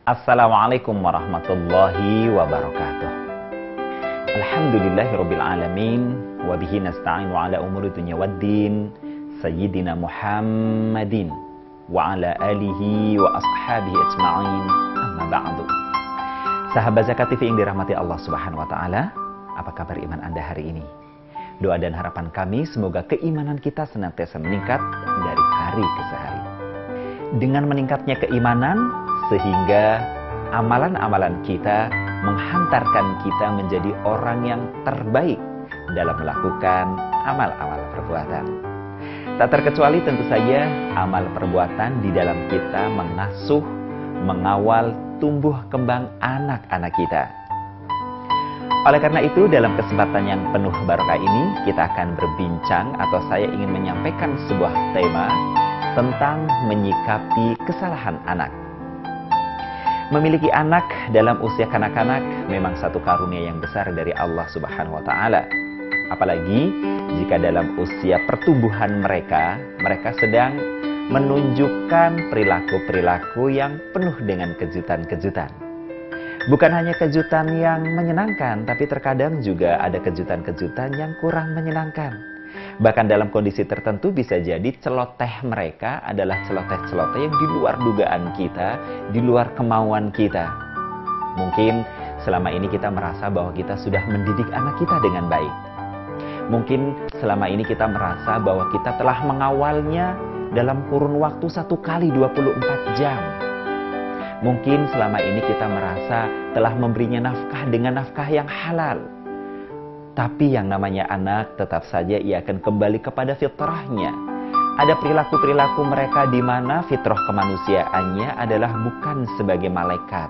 Assalamualaikum warahmatullahi wabarakatuh. Alhamdulillahirabbil alamin wa bihi nasta'inu ala umuri dunya waddin. Sayyidina Muhammadin wa ala alihi wa ashabihi ajma'in. Amma ba'du. Sahabat Zakat TV yang dirahmati Allah Subhanahu wa taala, apa kabar iman Anda hari ini? Doa dan harapan kami semoga keimanan kita senantiasa meningkat dari hari ke hari. Dengan meningkatnya keimanan, sehingga amalan-amalan kita menghantarkan kita menjadi orang yang terbaik dalam melakukan amal-amal perbuatan. Tak terkecuali tentu saja amal perbuatan di dalam kita mengasuh, mengawal tumbuh kembang anak-anak kita. Oleh karena itu, dalam kesempatan yang penuh barokah ini, kita akan berbincang atau saya ingin menyampaikan sebuah tema tentang menyikapi kesalahan anak. Memiliki anak dalam usia kanak-kanak memang satu karunia yang besar dari Allah Subhanahu wa taala. Apalagi jika dalam usia pertumbuhan mereka sedang menunjukkan perilaku-perilaku yang penuh dengan kejutan-kejutan. Bukan hanya kejutan yang menyenangkan, tapi terkadang juga ada kejutan-kejutan yang kurang menyenangkan. Bahkan dalam kondisi tertentu bisa jadi celoteh mereka adalah celoteh-celoteh yang di luar dugaan kita, di luar kemauan kita. Mungkin selama ini kita merasa bahwa kita sudah mendidik anak kita dengan baik. Mungkin selama ini kita merasa bahwa kita telah mengawalnya dalam kurun waktu 1 kali 24 jam. Mungkin selama ini kita merasa telah memberinya nafkah dengan nafkah yang halal. Tapi yang namanya anak tetap saja ia akan kembali kepada fitrahnya. Ada perilaku-perilaku mereka di mana fitrah kemanusiaannya adalah bukan sebagai malaikat,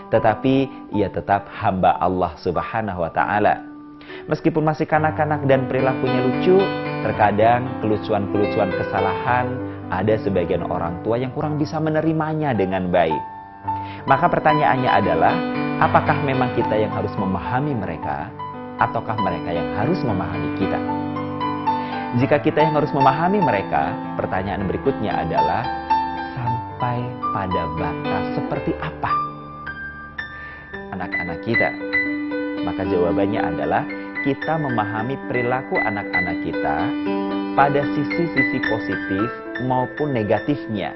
tetapi ia tetap hamba Allah Subhanahu wa taala. Meskipun masih kanak-kanak dan perilakunya lucu, terkadang kelucuan-kelucuan kesalahan ada sebagian orang tua yang kurang bisa menerimanya dengan baik. Maka pertanyaannya adalah, apakah memang kita yang harus memahami mereka, ataukah mereka yang harus memahami kita? Jika kita yang harus memahami mereka, pertanyaan berikutnya adalah, sampai pada batas seperti apa anak-anak kita? Maka jawabannya adalah, kita memahami perilaku anak-anak kita pada sisi-sisi positif maupun negatifnya.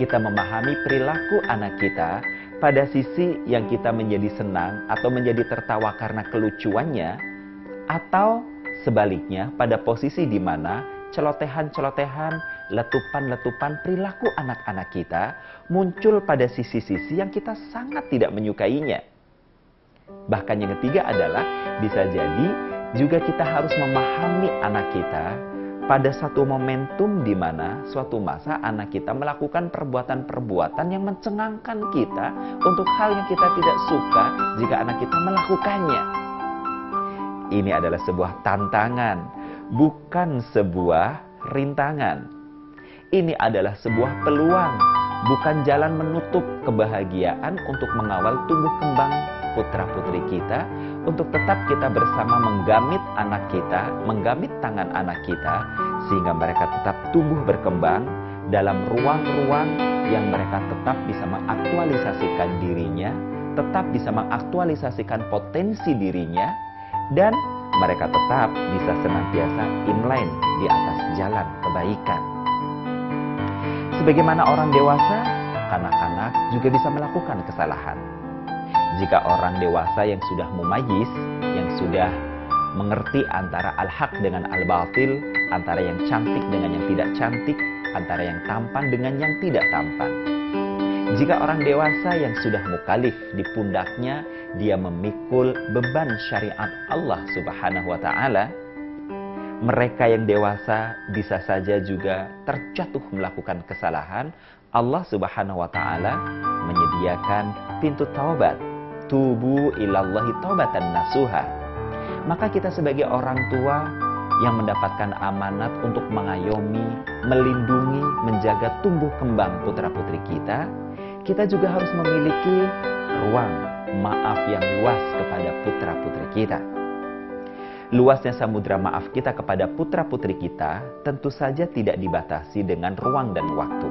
Kita memahami perilaku anak kita pada sisi yang kita menjadi senang atau menjadi tertawa karena kelucuannya, atau sebaliknya pada posisi di mana celotehan-celotehan, letupan-letupan perilaku anak-anak kita muncul pada sisi-sisi yang kita sangat tidak menyukainya. Bahkan yang ketiga adalah bisa jadi juga kita harus memahami anak kita pada satu momentum di mana suatu masa anak kita melakukan perbuatan-perbuatan yang mencengangkan kita untuk hal yang kita tidak suka jika anak kita melakukannya. Ini adalah sebuah tantangan, bukan sebuah rintangan. Ini adalah sebuah peluang, bukan jalan menutup kebahagiaan untuk mengawal tumbuh kembang putra-putri kita, untuk tetap kita bersama menggamit anak kita, menggamit tangan anak kita, sehingga mereka tetap tumbuh berkembang dalam ruang-ruang yang mereka tetap bisa mengaktualisasikan dirinya, tetap bisa mengaktualisasikan potensi dirinya, dan mereka tetap bisa senantiasa inline di atas jalan kebaikan. Sebagaimana orang dewasa, anak-anak juga bisa melakukan kesalahan. Jika orang dewasa yang sudah mumayyiz, yang sudah mengerti antara al-haq dengan al-batil, antara yang cantik dengan yang tidak cantik, antara yang tampan dengan yang tidak tampan. Jika orang dewasa yang sudah mukallaf di pundaknya, dia memikul beban syariat Allah Subhanahu wa taala, mereka yang dewasa bisa saja juga terjatuh melakukan kesalahan. Allah Subhanahu wa taala menyediakan pintu taubat. Tubu ilallahi taubatan nasuha. Maka kita sebagai orang tua yang mendapatkan amanat untuk mengayomi, melindungi, menjaga tumbuh kembang putra-putri kita, kita juga harus memiliki ruang maaf yang luas kepada putra-putri kita. Luasnya samudra maaf kita kepada putra-putri kita tentu saja tidak dibatasi dengan ruang dan waktu.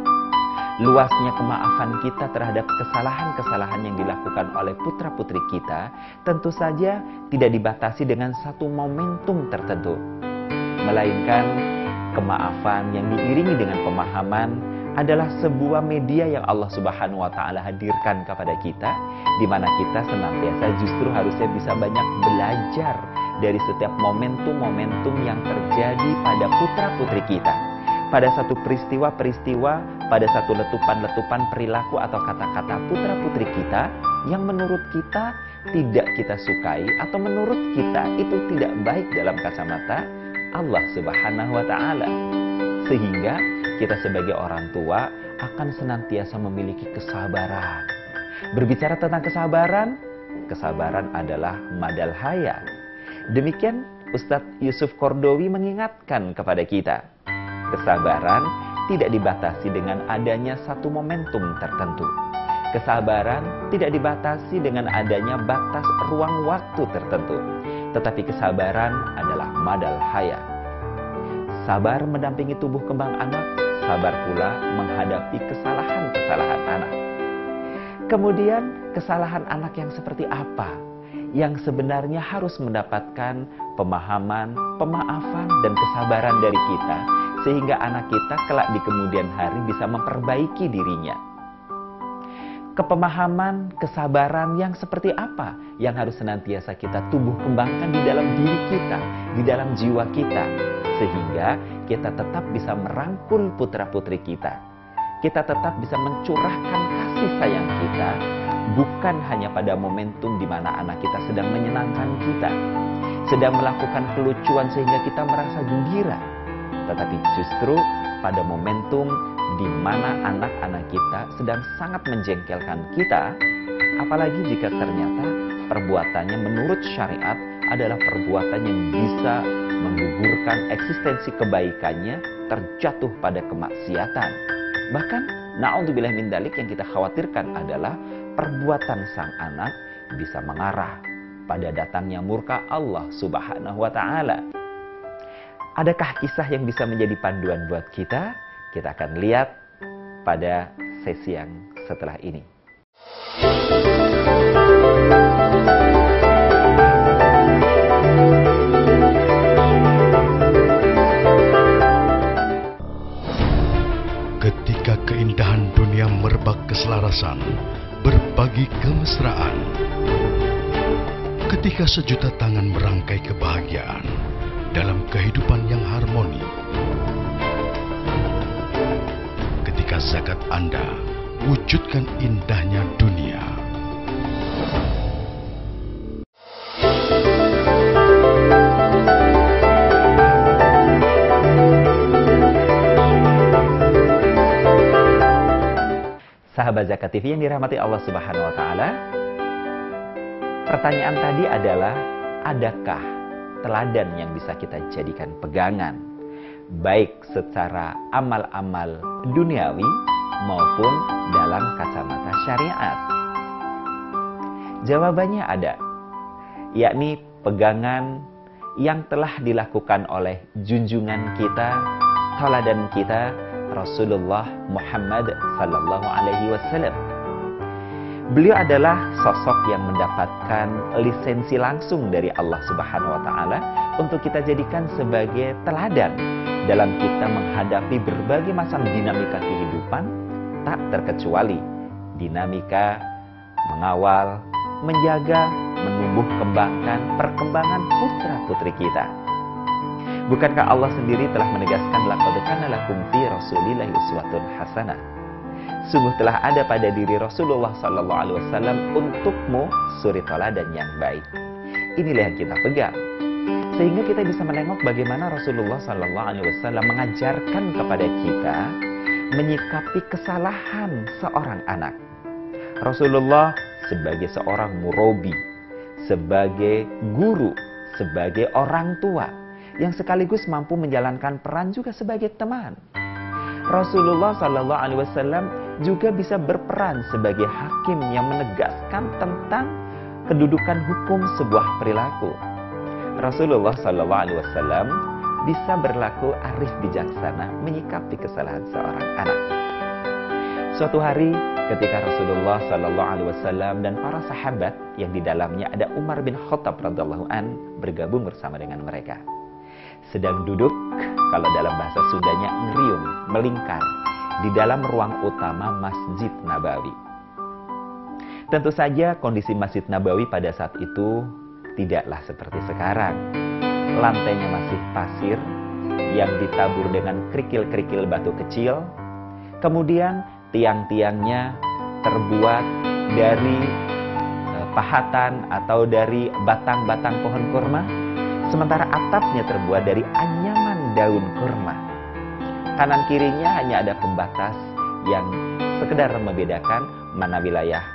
luasnya kemaafan kita terhadap kesalahan-kesalahan yang dilakukan oleh putra-putri kita tentu saja tidak dibatasi dengan satu momentum tertentu, melainkan kemaafan yang diiringi dengan pemahaman adalah sebuah media yang Allah Subhanahu wa Ta'ala hadirkan kepada kita, di mana kita senantiasa justru harusnya bisa banyak belajar dari setiap momentum-momentum yang terjadi pada putra-putri kita, pada satu peristiwa-peristiwa, pada satu letupan-letupan perilaku atau kata-kata putra-putri kita yang menurut kita tidak kita sukai atau menurut kita itu tidak baik dalam kacamata Allah Subhanahu wa Ta'ala. Sehingga kita sebagai orang tua akan senantiasa memiliki kesabaran. Berbicara tentang kesabaran, kesabaran adalah madal haya. Demikian Ustadz Yusuf Kordowi mengingatkan kepada kita, kesabaran tidak dibatasi dengan adanya satu momentum tertentu. Kesabaran tidak dibatasi dengan adanya batas ruang waktu tertentu. Tetapi kesabaran adalah madal haya. Sabar mendampingi tumbuh kembang anak, sabar pula menghadapi kesalahan-kesalahan anak. Kemudian kesalahan anak yang seperti apa? Yang sebenarnya harus mendapatkan pemahaman, pemaafan, dan kesabaran dari kita, sehingga anak kita kelak di kemudian hari bisa memperbaiki dirinya. Kepemahaman, kesabaran yang seperti apa yang harus senantiasa kita tumbuh kembangkan di dalam diri kita, di dalam jiwa kita, sehingga kita tetap bisa merangkul putra-putri kita. Kita tetap bisa mencurahkan kasih sayang kita, bukan hanya pada momentum di mana anak kita sedang menyenangkan kita, sedang melakukan kelucuan sehingga kita merasa gembira, tetapi justru pada momentum di mana anak-anak kita sedang sangat menjengkelkan kita, apalagi jika ternyata perbuatannya menurut syariat adalah perbuatan yang bisa menggugurkan eksistensi kebaikannya terjatuh pada kemaksiatan. Bahkan, na'udzubillah min dzalik, yang kita khawatirkan adalah perbuatan sang anak bisa mengarah pada datangnya murka Allah Subhanahu wa Ta'ala. Adakah kisah yang bisa menjadi panduan buat kita? Kita akan lihat pada sesi yang setelah ini. Ketika keindahan dunia merebak keselarasan, berbagi kemesraan. Ketika sejuta tangan merangkai kebahagiaan dalam kehidupan yang harmoni. Ketika zakat Anda wujudkan indahnya dunia. Sahabat Zakat TV yang dirahmati Allah Subhanahu wa Ta'ala, pertanyaan tadi adalah, adakah teladan yang bisa kita jadikan pegangan, baik secara amal-amal duniawi maupun dalam kacamata syariat? Jawabannya ada, yakni pegangan yang telah dilakukan oleh junjungan kita, teladan kita, Rasulullah Muhammad sallallahu alaihi wasallam. Beliau adalah sosok yang mendapatkan lisensi langsung dari Allah Subhanahu wa Ta'ala untuk kita jadikan sebagai teladan dalam kita menghadapi berbagai macam dinamika kehidupan, tak terkecuali dinamika mengawal, menjaga, menumbuh kembangkan perkembangan putra-putri kita. Bukankah Allah sendiri telah menegaskan, laqad kana lakum fi Rasulillahi uswatun hasanah. Sungguh telah ada pada diri Rasulullah sallallahu alaihi wasallam untukmu suri teladan yang baik. Inilah yang kita pegang. Sehingga kita bisa menengok bagaimana Rasulullah sallallahu alaihi wasallam mengajarkan kepada kita menyikapi kesalahan seorang anak. Rasulullah sebagai seorang murabi, sebagai guru, sebagai orang tua yang sekaligus mampu menjalankan peran juga sebagai teman. Rasulullah Sallallahu Alaihi Wasallam juga bisa berperan sebagai hakim yang menegaskan tentang kedudukan hukum sebuah perilaku. Rasulullah Sallallahu Alaihi Wasallam bisa berlaku arif bijaksana menyikapi kesalahan seorang anak. Suatu hari ketika Rasulullah Sallallahu Alaihi Wasallam dan para sahabat yang di dalamnya ada Umar bin Khattab radhiallahu an bergabung bersama dengan mereka. Sedang duduk, kalau dalam bahasa Sundanya ngeriung, melingkar di dalam ruang utama Masjid Nabawi. Tentu saja kondisi Masjid Nabawi pada saat itu tidaklah seperti sekarang. Lantainya masih pasir yang ditabur dengan kerikil-kerikil batu kecil. Kemudian tiang-tiangnya terbuat dari pahatan atau dari batang-batang pohon kurma. Sementara atapnya terbuat dari anyaman daun kurma. Kanan kirinya hanya ada pembatas yang sekedar membedakan mana wilayah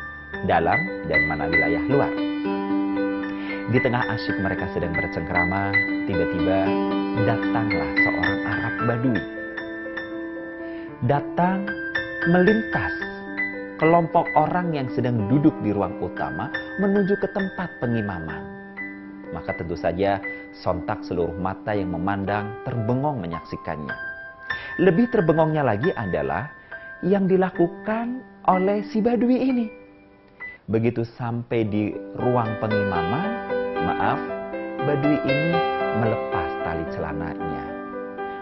dalam dan mana wilayah luar. Di tengah asyik mereka sedang bercengkrama, tiba-tiba datanglah seorang Arab Badui. Datang melintas kelompok orang yang sedang duduk di ruang utama menuju ke tempat pengimaman. Maka tentu saja sontak seluruh mata yang memandang terbengong menyaksikannya. Lebih terbengongnya lagi adalah yang dilakukan oleh si Badui ini. Begitu sampai di ruang pengimaman, Badui ini melepas tali celananya,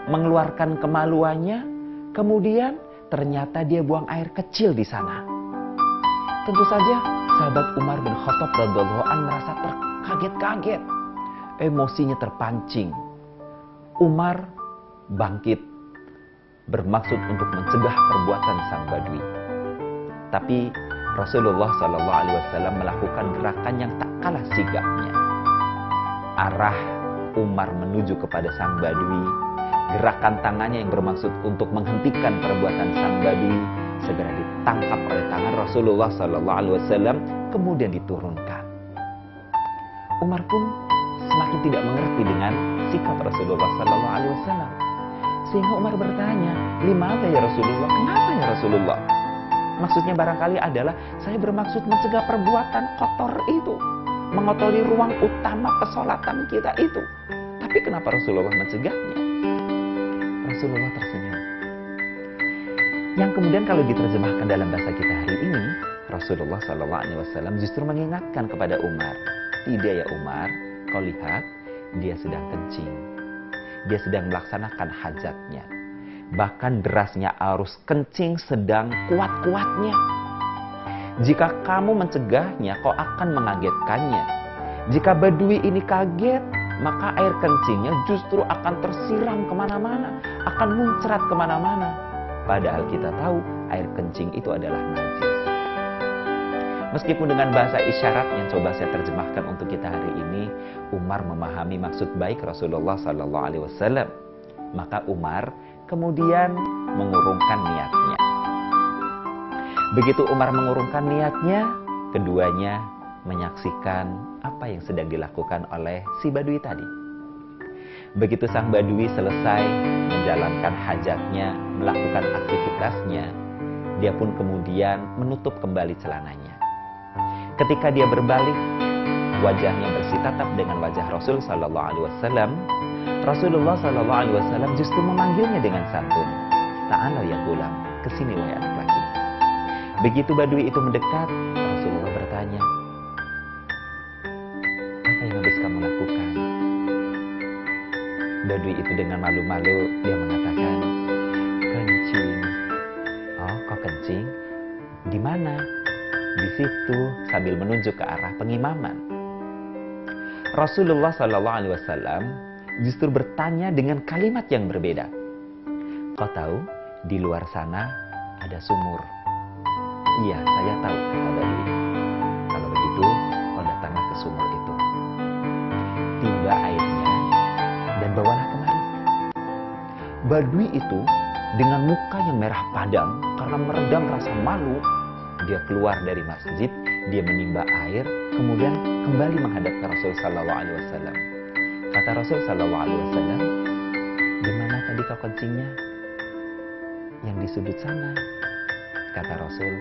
mengeluarkan kemaluannya, kemudian ternyata dia buang air kecil di sana. Tentu saja sahabat Umar bin Khattab radhiyallahu an merasa terkaget-kaget, emosinya terpancing. Umar bangkit, bermaksud untuk mencegah perbuatan sang Badui. Tapi Rasulullah Sallallahu Alaihi Wasallam melakukan gerakan yang tak kalah sigapnya. Arah Umar menuju kepada sang Badui, gerakan tangannya yang bermaksud untuk menghentikan perbuatan sang Badui segera ditangkap oleh tangan Rasulullah Sallallahu Alaihi Wasallam, kemudian diturunkan. Umar pun semakin tidak mengerti dengan sikap Rasulullah Sallallahu Alaihi Wasallam, sehingga Umar bertanya, "Limata ya Rasulullah? Kenapa ya Rasulullah?" Maksudnya barangkali adalah saya bermaksud mencegah perbuatan kotor itu, mengotori ruang utama pesolatan kita itu. Tapi kenapa Rasulullah mencegahnya? Rasulullah tersenyum. Yang kemudian kalau diterjemahkan dalam bahasa kita hari ini, Rasulullah SAW justru mengingatkan kepada Umar, "Tidak ya Umar, kau lihat dia sedang kencing. Dia sedang melaksanakan hajatnya. Bahkan derasnya arus kencing sedang kuat-kuatnya. Jika kamu mencegahnya, kau akan mengagetkannya. Jika Badui ini kaget, maka air kencingnya justru akan tersiram kemana-mana, akan muncrat kemana-mana. Padahal kita tahu air kencing itu adalah najis." Meskipun dengan bahasa isyarat yang coba saya terjemahkan untuk kita hari ini, Umar memahami maksud baik Rasulullah Sallallahu Alaihi Wasallam. Maka Umar kemudian mengurungkan niatnya. Begitu Umar mengurungkan niatnya, keduanya menyaksikan apa yang sedang dilakukan oleh si Badui tadi. Begitu sang Badui selesai menjalankan hajatnya, melakukan aktivitasnya, dia pun kemudian menutup kembali celananya. Ketika dia berbalik, wajahnya bersih tatap dengan wajah Rasul Sallallahu Alaihi Wasallam. Rasulullah Sallallahu Alaihi Wasallam justru memanggilnya dengan santun, "Ta'ala ya gulam, kesini wahai anak laki." Begitu Badui itu mendekat, Rasulullah bertanya, "Apa yang habis kamu lakukan?" Badui itu dengan malu-malu dia mengatakan, "Kencing." "Oh, kau kencing? Di mana?" "Di situ," sambil menunjuk ke arah pengimaman. Rasulullah Sallallahu Alaihi Wasallam justru bertanya dengan kalimat yang berbeda. "Kau tahu di luar sana ada sumur?" "Iya, saya tahu," kata Badui. "Kalau begitu, kau datanglah ke sumur itu. Timba airnya dan bawalah kemari." Badui itu dengan muka yang merah padam karena meredam rasa malu, dia keluar dari masjid, dia menimba air, kemudian kembali menghadap ke Rasul Sallallahu Alaihi Wasallam. Kata Rasul Sallallahu Alaihi Wasallam, "Di mana tadi kau kencingnya?" "Yang di sudut sana." Kata Rasul,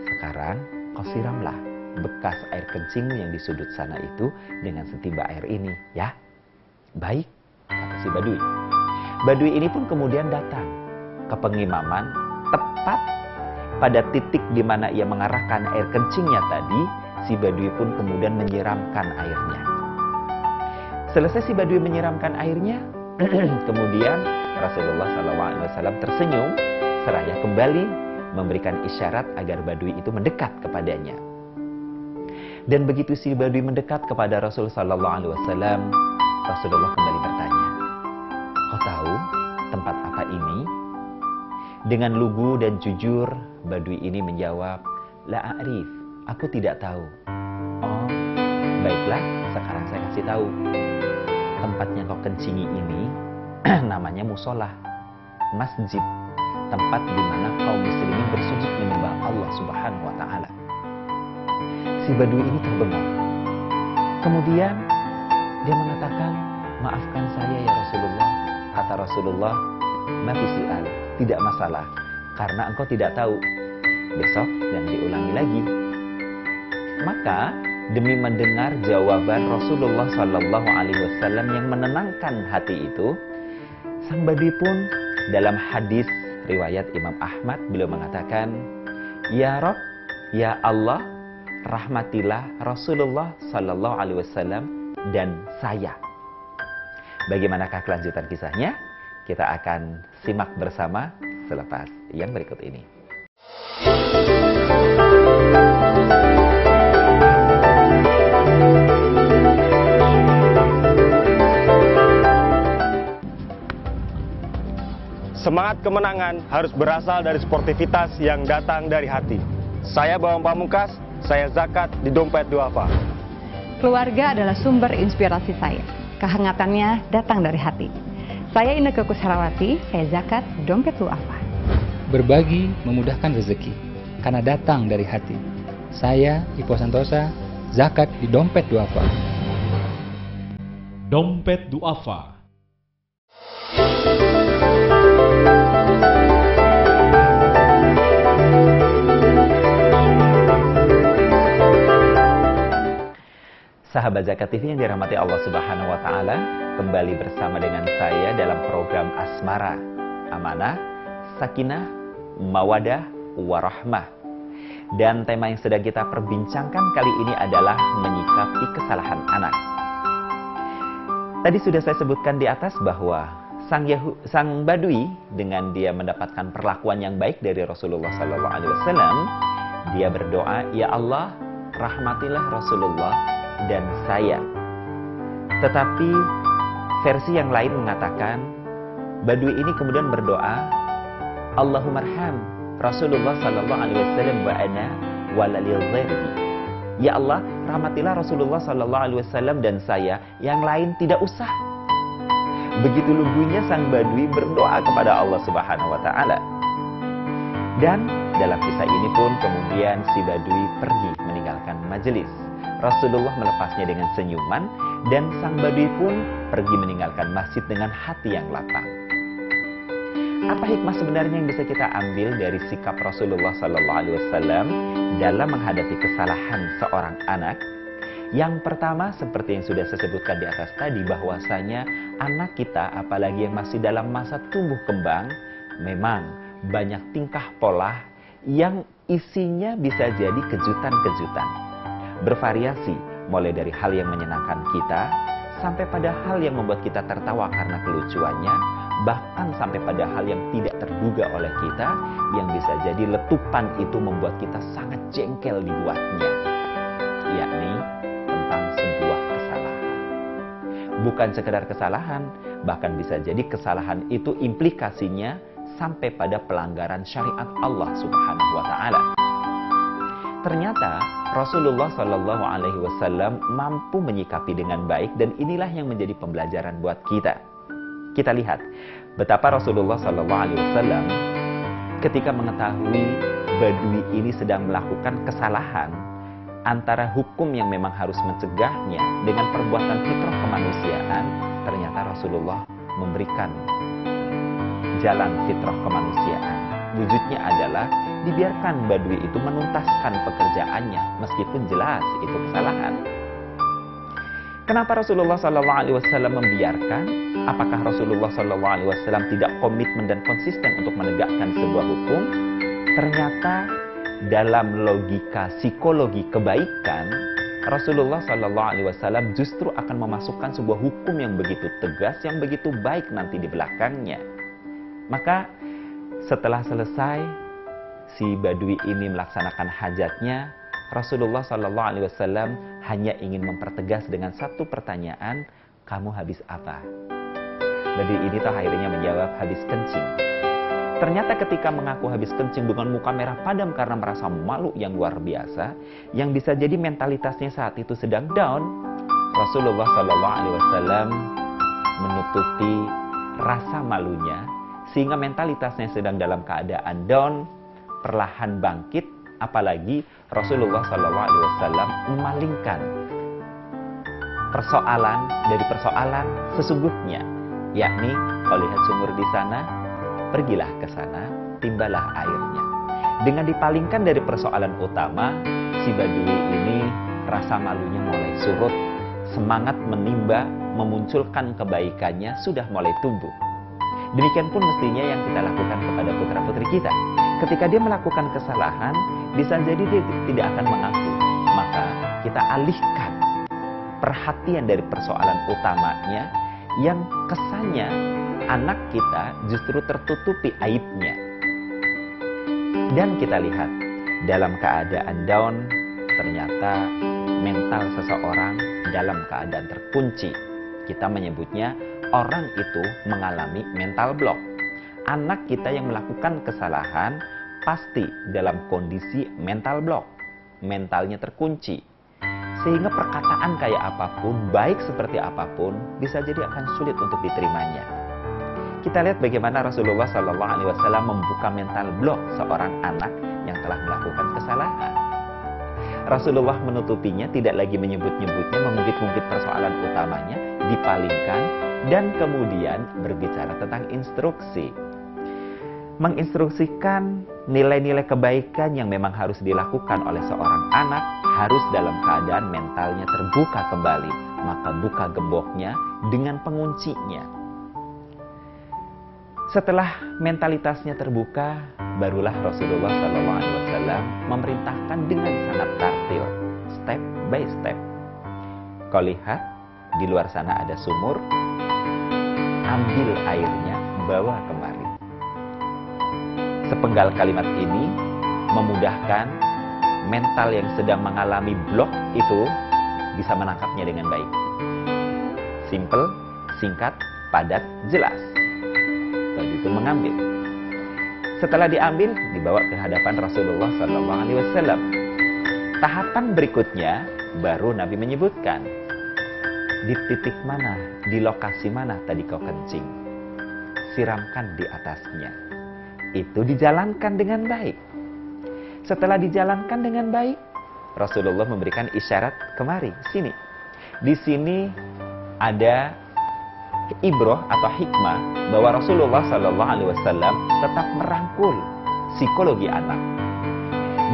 "Sekarang kau siramlah bekas air kencingmu yang di sudut sana itu dengan setimba air ini, ya." "Baik," kata si Badui. Badui ini pun kemudian datang ke pengimaman tepat pada titik di mana ia mengarahkan air kencingnya tadi, si Badui pun kemudian menyiramkan airnya. Selesai si Badui menyiramkan airnya, kemudian Rasulullah SAW tersenyum seraya kembali memberikan isyarat agar Badui itu mendekat kepadanya. Dan begitu si Badui mendekat kepada Rasulullah SAW, Rasulullah kembali bertanya, "Kau tahu tempat apa ini?" Dengan lugu dan jujur, Badui ini menjawab, "La a'rif, aku tidak tahu." "Oh, baiklah, sekarang saya kasih tahu. Tempat yang kau kencingi ini namanya musola, masjid, tempat di mana kaum muslimin bersujud menyembah Allah Subhanahu wa taala." Si Badui ini terbengong. Kemudian dia mengatakan, "Maafkan saya ya Rasulullah." Kata Rasulullah, "Ma fi su'al, tidak masalah, karena engkau tidak tahu. Besok jangan diulangi lagi." Maka demi mendengar jawaban Rasulullah SAW yang menenangkan hati itu, sang Badui pun dalam hadis riwayat Imam Ahmad, beliau mengatakan, "Ya Rabb, ya Allah, rahmatilah Rasulullah SAW dan saya." Bagaimanakah kelanjutan kisahnya? Kita akan simak bersama selepas yang berikut ini. Semangat kemenangan harus berasal dari sportivitas yang datang dari hati. Saya Bawang Pamungkas, saya zakat di Dompet Duafa. Keluarga adalah sumber inspirasi saya. Kehangatannya datang dari hati. Saya Inneke Koesherawati, saya zakat Dompet Duafa. Berbagi memudahkan rezeki, karena datang dari hati. Saya Ipo Santosa, zakat di Dompet Duafa. Dompet Duafa. Sahabat Zakat TV yang dirahmati Allah Subhanahu wa taala, kembali bersama dengan saya dalam program Asmara, Amanah, Sakinah, Mawadah, Warahmah. Dan tema yang sedang kita perbincangkan kali ini adalah menyikapi kesalahan anak. Tadi sudah saya sebutkan di atas bahwa sang Badui dengan dia mendapatkan perlakuan yang baik dari Rasulullah SAW, dia berdoa, "Ya Allah, rahmatilah Rasulullah dan saya." Tetapi versi yang lain mengatakan, Badui ini kemudian berdoa, "Allahumarham Rasulullah SAW wa ana walalil ghairi." Ya Allah, rahmatilah Rasulullah SAW dan saya, yang lain tidak usah. Begitu lugunya sang Badui berdoa kepada Allah Subhanahu wa taala. Dan dalam kisah ini pun kemudian si Badui pergi meninggalkan majelis. Rasulullah melepasnya dengan senyuman, dan sang Badui pun pergi meninggalkan masjid dengan hati yang lapang. Apa hikmah sebenarnya yang bisa kita ambil dari sikap Rasulullah SAW dalam menghadapi kesalahan seorang anak? Yang pertama, seperti yang sudah saya sebutkan di atas tadi, bahwasanya anak kita, apalagi yang masih dalam masa tumbuh kembang, memang banyak tingkah pola yang isinya bisa jadi kejutan-kejutan. Bervariasi, mulai dari hal yang menyenangkan kita, sampai pada hal yang membuat kita tertawa karena kelucuannya, bahkan sampai pada hal yang tidak terduga oleh kita, yang bisa jadi letupan itu membuat kita sangat jengkel dibuatnya, yakni tentang sebuah kesalahan. Bukan sekedar kesalahan, bahkan bisa jadi kesalahan itu implikasinya sampai pada pelanggaran syariat Allah Subhanahu wa taala. Ternyata Rasulullah SAW mampu menyikapi dengan baik, dan inilah yang menjadi pembelajaran buat kita. Kita lihat betapa Rasulullah SAW ketika mengetahui Badui ini sedang melakukan kesalahan, antara hukum yang memang harus mencegahnya dengan perbuatan fitrah kemanusiaan, ternyata Rasulullah memberikan jalan fitrah kemanusiaan. Wujudnya adalah dibiarkan Badui itu menuntaskan pekerjaannya meskipun jelas itu kesalahan. Kenapa Rasulullah SAW membiarkan? Apakah Rasulullah SAW tidak komitmen dan konsisten untuk menegakkan sebuah hukum? Ternyata dalam logika psikologi kebaikan, Rasulullah SAW justru akan memasukkan sebuah hukum yang begitu tegas, yang begitu baik nanti di belakangnya. Maka setelah selesai si badui ini melaksanakan hajatnya, Rasulullah SAW hanya ingin mempertegas dengan satu pertanyaan, kamu habis apa? Badui ini tuh akhirnya menjawab, habis kencing. Ternyata ketika mengaku habis kencing dengan muka merah padam karena merasa malu yang luar biasa, yang bisa jadi mentalitasnya saat itu sedang down, Rasulullah SAW menutupi rasa malunya, sehingga mentalitasnya sedang dalam keadaan down, perlahan bangkit, apalagi Rasulullah SAW memalingkan persoalan dari persoalan sesungguhnya, yakni kalau lihat sumur di sana, pergilah ke sana, timbalah airnya. Dengan dipalingkan dari persoalan utama, si badui ini rasa malunya mulai surut, semangat menimba, memunculkan kebaikannya sudah mulai tumbuh. Demikian pun mestinya yang kita lakukan kepada putra-putri kita. Ketika dia melakukan kesalahan, bisa jadi dia tidak akan mengaku. Maka kita alihkan perhatian dari persoalan utamanya yang kesannya anak kita justru tertutupi aibnya. Dan kita lihat dalam keadaan down, ternyata mental seseorang dalam keadaan terkunci. Kita menyebutnya orang itu mengalami mental block. Anak kita yang melakukan kesalahan pasti dalam kondisi mental block. Mentalnya terkunci. Sehingga perkataan kayak apapun, baik seperti apapun, bisa jadi akan sulit untuk diterimanya. Kita lihat bagaimana Rasulullah SAW membuka mental block seorang anak yang telah melakukan kesalahan. Rasulullah menutupinya, tidak lagi menyebut-nyebutnya, mengungkit-ungkit persoalan utamanya, dipalingkan, dan kemudian berbicara tentang instruksi. Menginstruksikan nilai-nilai kebaikan yang memang harus dilakukan oleh seorang anak harus dalam keadaan mentalnya terbuka kembali. Maka buka gemboknya dengan penguncinya. Setelah mentalitasnya terbuka, barulah Rasulullah SAW memerintahkan dengan sangat tartil, step by step. Kau lihat, di luar sana ada sumur, ambil airnya, bawa kemari. Sepenggal kalimat ini memudahkan mental yang sedang mengalami blok itu bisa menangkapnya dengan baik. Simple, singkat, padat, jelas. Lalu itu mengambil. Setelah diambil, dibawa ke hadapan Rasulullah SAW. Tahapan berikutnya baru Nabi menyebutkan, di titik mana, di lokasi mana tadi kau kencing, siramkan di atasnya. Itu dijalankan dengan baik. Setelah dijalankan dengan baik, Rasulullah memberikan isyarat, kemari, sini. Di sini ada ibroh atau hikmah bahwa Rasulullah SAW tetap merangkul psikologi anak.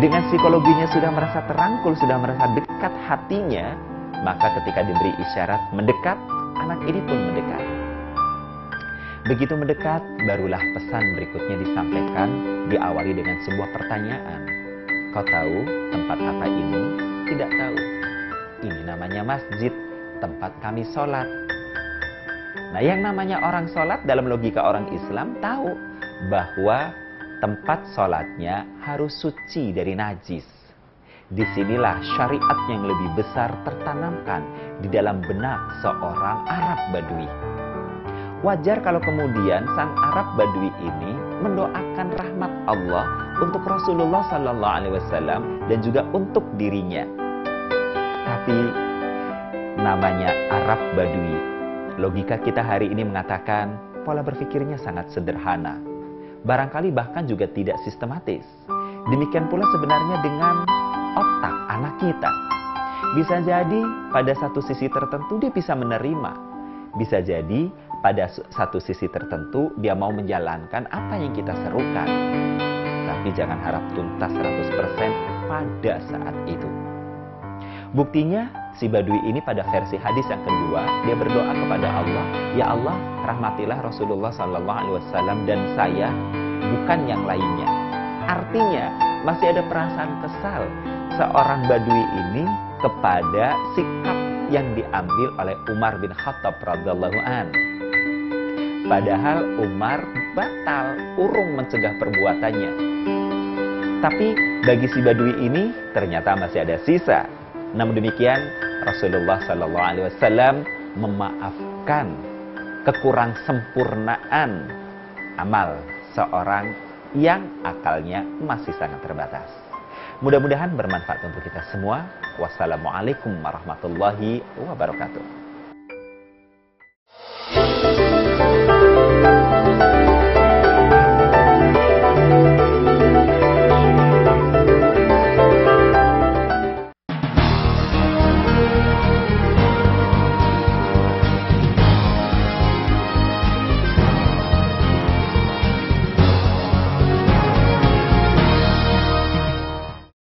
Dengan psikologinya sudah merasa terangkul, sudah merasa dekat hatinya, maka ketika diberi isyarat mendekat, anak ini pun mendekat. Begitu mendekat, barulah pesan berikutnya disampaikan, diawali dengan sebuah pertanyaan. Kau tahu tempat apa ini? Tidak tahu. Ini namanya masjid, tempat kami sholat. Nah, yang namanya orang sholat dalam logika orang Islam tahu bahwa tempat sholatnya harus suci dari najis. Disinilah syariat yang lebih besar tertanamkan di dalam benak seorang Arab Badui. Wajar kalau kemudian sang Arab Badui ini mendoakan rahmat Allah untuk Rasulullah SAW dan juga untuk dirinya. Tapi namanya Arab Badui. Logika kita hari ini mengatakan pola berpikirnya sangat sederhana. Barangkali bahkan juga tidak sistematis. Demikian pula sebenarnya dengan otak anak kita. Bisa jadi pada satu sisi tertentu dia bisa menerima. Bisa jadi pada satu sisi tertentu dia mau menjalankan apa yang kita serukan. Tapi jangan harap tuntas 100% pada saat itu. Buktinya, si Badui ini pada versi hadis yang kedua, dia berdoa kepada Allah, ya Allah, rahmatilah Rasulullah SAW dan saya, bukan yang lainnya. Artinya masih ada perasaan kesal seorang Badui ini kepada sikap yang diambil oleh Umar bin Khattab radhiyallahu an. Padahal Umar batal, urung mencegah perbuatannya. Tapi bagi si Badui ini ternyata masih ada sisa. Namun demikian Rasulullah Sallallahu Alaihi Wasallam memaafkan kekurang sempurnaan amal seorang yang akalnya masih sangat terbatas. Mudah-mudahan bermanfaat untuk kita semua. Wassalamualaikum warahmatullahi wabarakatuh.